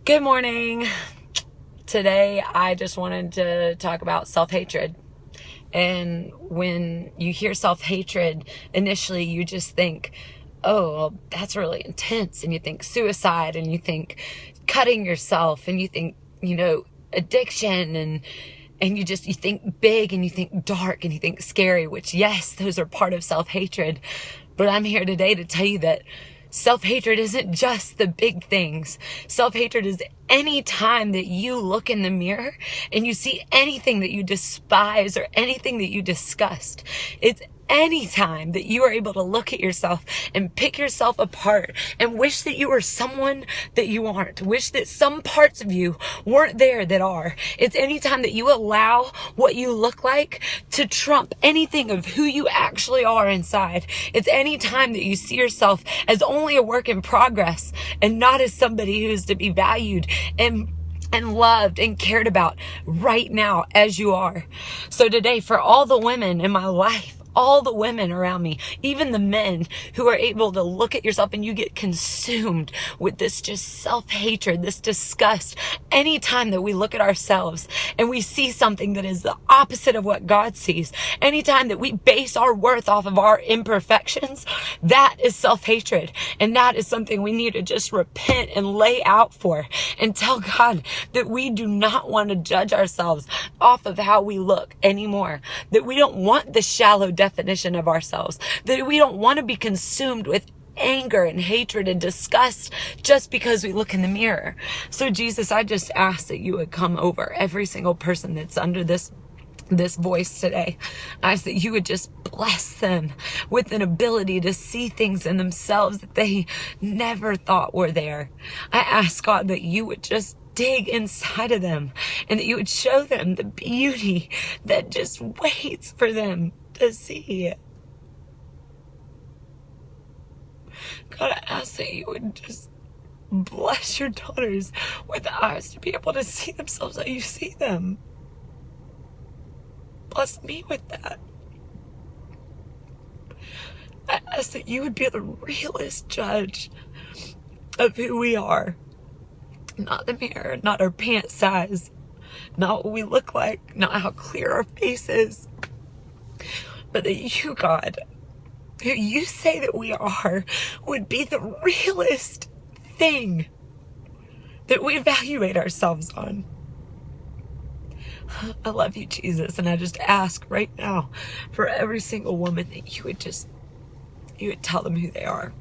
Good morning. Today, I just wanted to talk about self-hatred. And when you hear self-hatred, initially you just think, oh, well, that's really intense. And you think suicide, and you think cutting yourself, and you think, addiction, and you think big, and you think dark, and you think scary, which, yes, those are part of self-hatred. But I'm here today to tell you that self-hatred isn't just the big things. Self-hatred is any time that you look in the mirror and you see anything that you despise or anything that you disgust. It's any time that you are able to look at yourself and pick yourself apart and wish that you were someone that you aren't. Wish that some parts of you weren't there that are. It's any time that you allow what you look like to trump anything of who you actually are inside. It's any time that you see yourself as only a work in progress and not as somebody who's to be valued and loved and cared about right now as you are. So today, for all the women in my life, all the women around me, even the men who are able to look at yourself and you get consumed with this just self-hatred, this disgust, anytime that we look at ourselves and we see something that is the opposite of what God sees, anytime that we base our worth off of our imperfections, that is self-hatred. And that is something we need to just repent and lay out for and tell God that we do not want to judge ourselves off of how we look anymore, that we don't want the shallow definition of ourselves, that we don't want to be consumed with anger and hatred and disgust just because we look in the mirror. So Jesus, I just ask that you would come over every single person that's under this voice today. I ask that you would just bless them with an ability to see things in themselves that they never thought were there. I ask, God, that you would just dig inside of them and that you would show them the beauty that just waits for them to see. God, I ask that you would just bless your daughters with eyes to be able to see themselves how you see them. Bless me with that. I ask that you would be the realest judge of who we are. Not the mirror, not our pant size, not what we look like, not how clear our face is, but that you, God, who you say that we are, would be the realest thing that we evaluate ourselves on. I love you, Jesus, and I just ask right now for every single woman that you would tell them who they are.